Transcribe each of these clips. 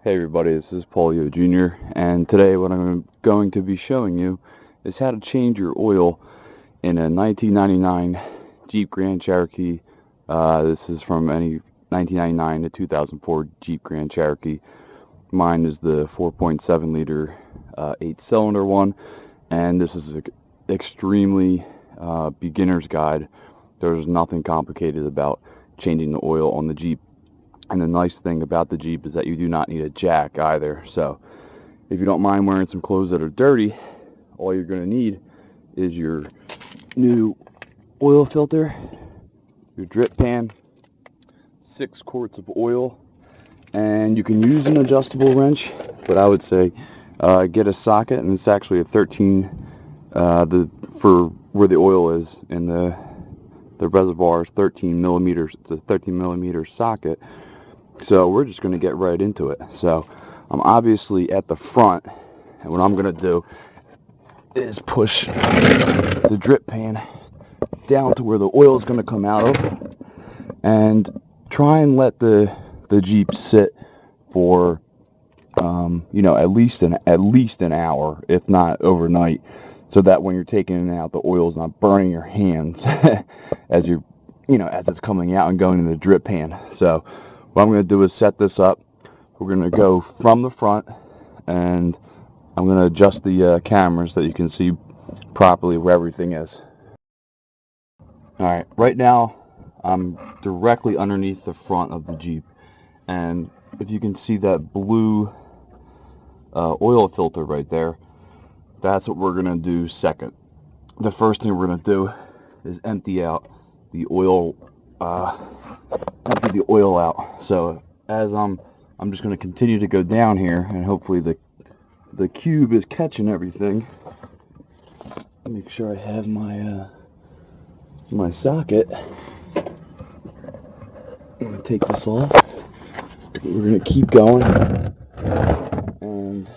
Hey everybody, this is Paulio Jr. and today what I'm going to be showing you is how to change your oil in a 1999 Jeep Grand Cherokee. This is from any 1999 to 2004 Jeep Grand Cherokee. Mine is the 4.7 liter 8-cylinder one, and this is an extremely beginner's guide. There's nothing complicated about changing the oil on the Jeep. And the nice thing about the Jeep is that you do not need a jack either. So if you don't mind wearing some clothes that are dirty, all you're going to need is your new oil filter, your drip pan, 6 quarts of oil, and you can use an adjustable wrench, but I would say get a socket, and it's actually a 13 for where the oil is in the reservoir is 13 millimeters. It's a 13 millimeter socket. So we're just going to get right into it. So I'm obviously at the front, and what I'm going to do is push the drip pan down to where the oil is going to come out of, and try and let the Jeep sit for at least an hour, if not overnight, so that when you're taking it out, the oil's not burning your hands as as it's coming out and going in the drip pan. So what I'm going to do is set this up. We're going to go from the front, and I'm going to adjust the cameras so that you can see properly where everything is. Alright, right now I'm directly underneath the front of the Jeep, and if you can see that blue oil filter right there, that's what we're going to do second. The first thing we're going to do is empty out the oil, out. So as I'm just going to continue to go down here, and hopefully the cube is catching everything. Make sure I have my my socket. I'm going to take this off. We're going to keep going, and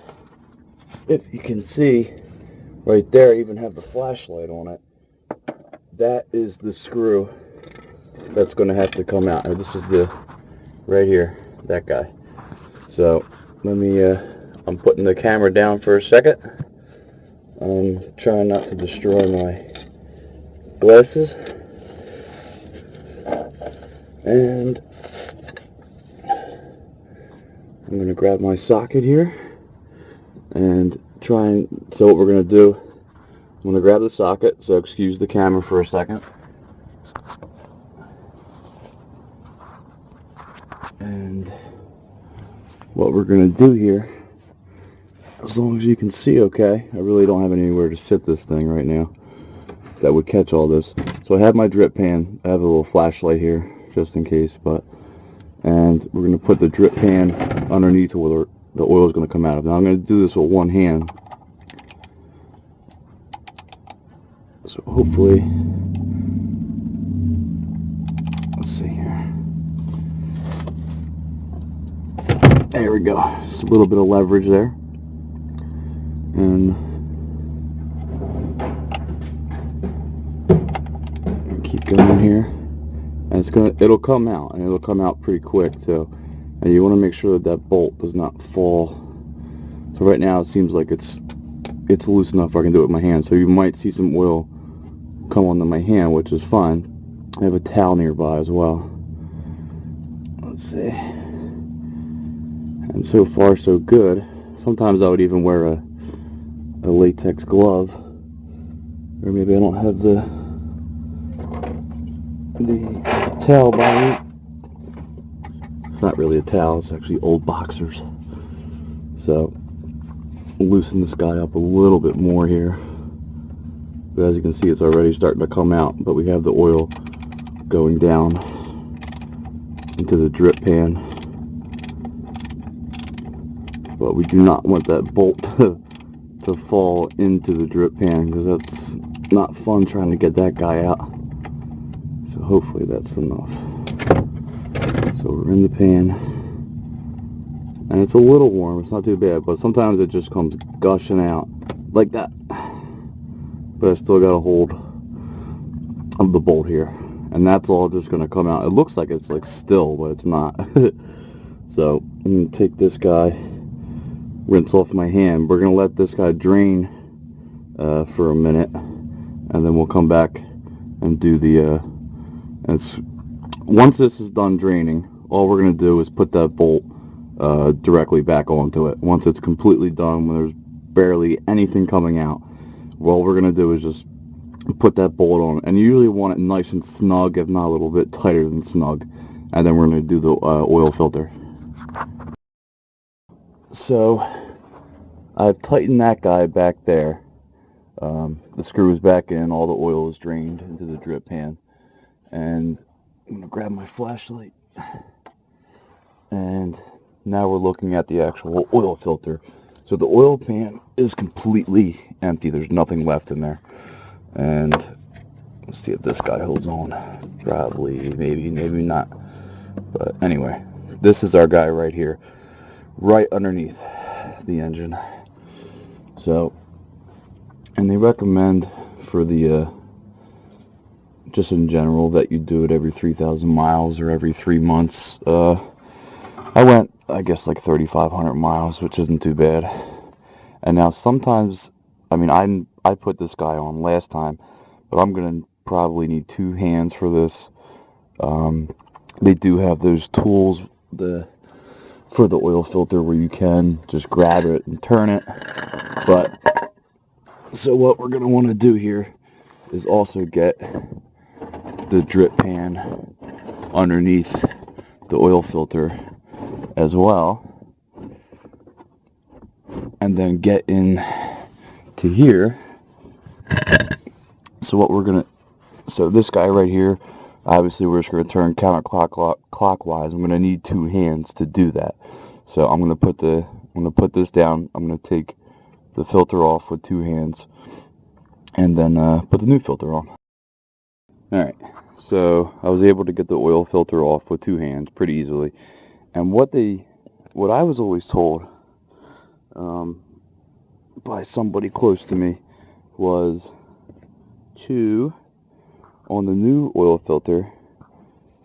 if you can see right there, I even have the flashlight on it. That is the screw that's going to have to come out. And this is the right here, that guy. So let me I'm putting the camera down for a second. I'm trying not to destroy my glasses, and I'm going to grab my socket here and try and, so what we're going to do, I'm going to grab the socket, so excuse the camera for a second, and what we're going to do here, as long as you can see okay, I really don't have anywhere to sit this thing right now that would catch all this. So I have my drip pan, I have a little flashlight here just in case, and we're going to put the drip pan underneath where the oil is going to come out of. Now I'm going to do this with one hand, so hopefully, let's see here, there we go, just a little bit of leverage there, and keep going here, and it'll come out, and it'll come out pretty quick too. And you want to make sure that bolt does not fall. So right now it seems like it's loose enough I can do it with my hand. So you might see some oil come onto my hand, which is fine. I have a towel nearby as well. Let's see. And so far so good. Sometimes I would even wear a latex glove, or maybe I don't have the towel by me. It's not really a towel, it's actually old boxers. So loosen this guy up a little bit more here, but as you can see, it's already starting to come out, but we have the oil going down into the drip pan, but we do not want that bolt to fall into the drip pan, because that's not fun trying to get that guy out. So hopefully that's enough. So we're in the pan, and it's a little warm, it's not too bad, but sometimes it just comes gushing out like that. But I still got a hold of the bolt here, and that's all just going to come out. It looks like it's like still, but it's not. So I'm going to take this guy, rinse off my hand. We're going to let this guy drain for a minute, and then we'll come back and do the once this is done draining, all we're going to do is put that bolt directly back onto it. Once it's completely done, when there's barely anything coming out, all we're going to do is just put that bolt on, and you usually want it nice and snug, if not a little bit tighter than snug, and then we're going to do the oil filter. So I've tightened that guy back there. The screw is back in, all the oil is drained into the drip pan, and I'm going to grab my flashlight, and now we're looking at the actual oil filter. So the oil pan is completely empty, there's nothing left in there, and let's see if this guy holds on. Probably, maybe not, but anyway, this is our guy right here, right underneath the engine. So, and they recommend for the just in general that you do it every 3,000 miles or every 3 months. I went, I guess, like 3,500 miles, which isn't too bad. And now sometimes, I mean, I put this guy on last time, but I'm gonna probably need 2 hands for this. They do have those tools for the oil filter where you can just grab it and turn it. But so what we're gonna want to do here is also get the drip pan underneath the oil filter as well, and then get in to here. So what we're gonna, so this guy right here, obviously we're just gonna turn counterclockwise. I'm gonna need 2 hands to do that. So I'm gonna put this down. I'm gonna take the filter off with 2 hands, and then put the new filter on. Alright, so I was able to get the oil filter off with 2 hands pretty easily. And what I was always told by somebody close to me was to, on the new oil filter,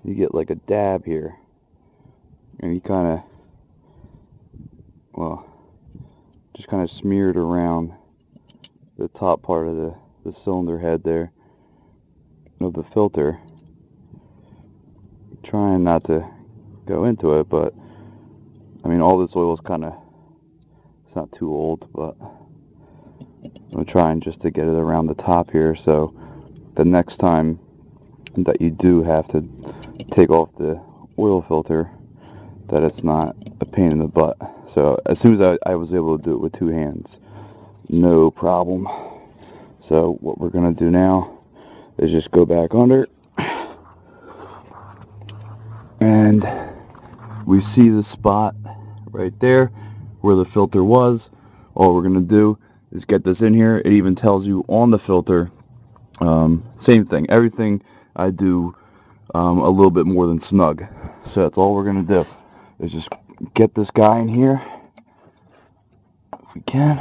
you get like a dab here, and you kind of, well, just kind of smear it around the top part of the cylinder head there of the filter, trying not to go into it, but I mean, all this oil is kind of, it's not too old, but I'm trying just to get it around the top here, so the next time that you do have to take off the oil filter, that it's not a pain in the butt. So as soon as I was able to do it with 2 hands, no problem. So what we're going to do now is just go back under, and we see the spot right there where the filter was. All we're going to do is get this in here. It even tells you on the filter, same thing, everything I do a little bit more than snug. So that's all we're going to do, is just get this guy in here if we can.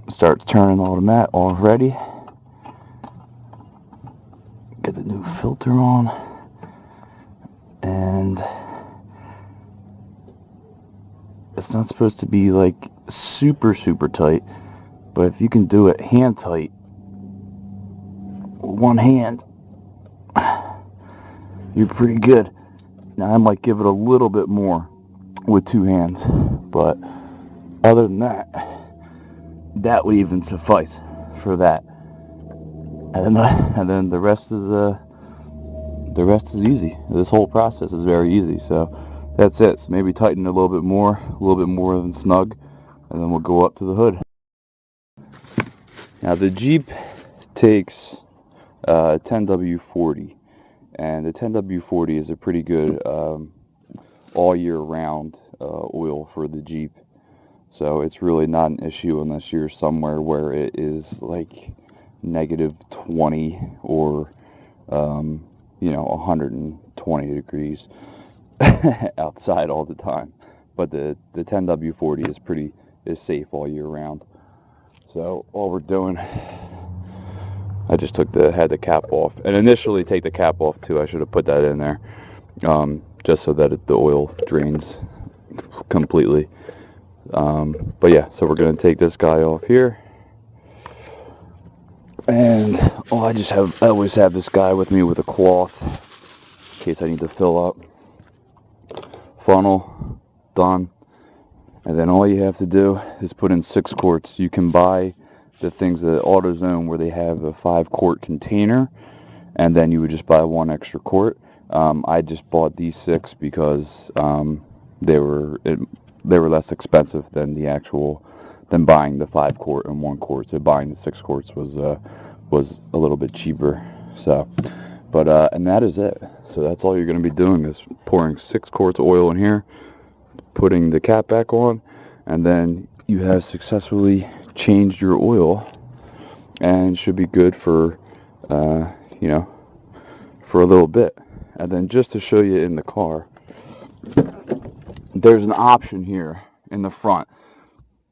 Starts turning already. Get the new filter on, and it's not supposed to be like super tight, but if you can do it hand tight, one hand, you're pretty good. Now I might give it a little bit more with 2 hands, but other than that, that would even suffice for that. And then the rest is easy. This whole process is very easy. So that's it. So maybe tighten it a little bit more than snug, and then we'll go up to the hood. Now the Jeep takes 10W40, and the 10W40 is a pretty good all year round oil for the Jeep. So it's really not an issue unless you're somewhere where it is like -20 or 120 degrees outside all the time. But the 10W40 is safe all year round. So all we're doing, I just had the cap off, and initially take the cap off too. I should have put that in there. just so that the oil drains completely. But yeah, so we're going to take this guy off here. And I always have this guy with me with a cloth in case I need to fill up. Funnel, done. And then all you have to do is put in 6 quarts. You can buy the things at AutoZone where they have a 5-quart container, and then you would just buy 1 extra quart. I just bought these 6 because they were less expensive than than buying the 5-quart and 1 quart. So buying the 6 quarts was a little bit cheaper. So, but and that is it. So that's all you're going to be doing is pouring 6 quarts of oil in here, putting the cap back on, and then you have successfully changed your oil and should be good for for a little bit. And then just to show you in the car, there's an option here in the front.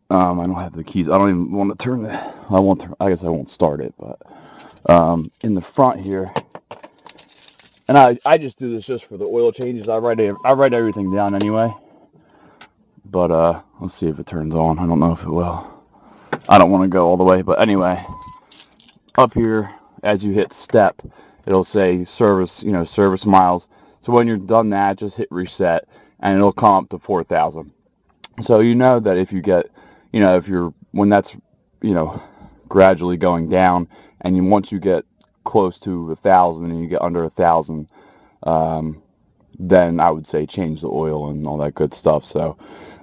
I don't have the keys. I don't even want to turn it. I guess I won't start it, but in the front here, and I just do this just for the oil changes. I write everything down anyway. But let's see if it turns on. I don't know if it will. I don't want to go all the way, but anyway, up here as you hit step, it'll say service miles. So when you're done that, just hit reset and it'll come up to 4,000. So you know that if you get, when that's, gradually going down, and once you get close to 1,000 and you get under 1,000, then I would say change the oil and all that good stuff. So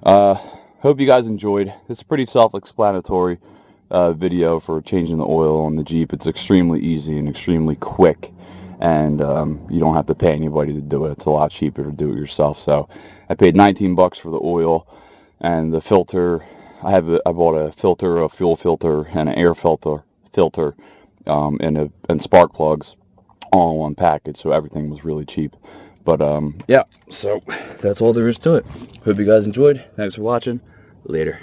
hope you guys enjoyed. It's a pretty self-explanatory video for changing the oil on the Jeep. It's extremely easy and extremely quick, and you don't have to pay anybody to do it. It's a lot cheaper to do it yourself. So I paid 19 bucks for the oil and the filter. I bought a filter, a fuel filter, and an air filter, and spark plugs all in one package. So everything was really cheap. But yeah, so that's all there is to it. Hope you guys enjoyed. Thanks for watching. Later.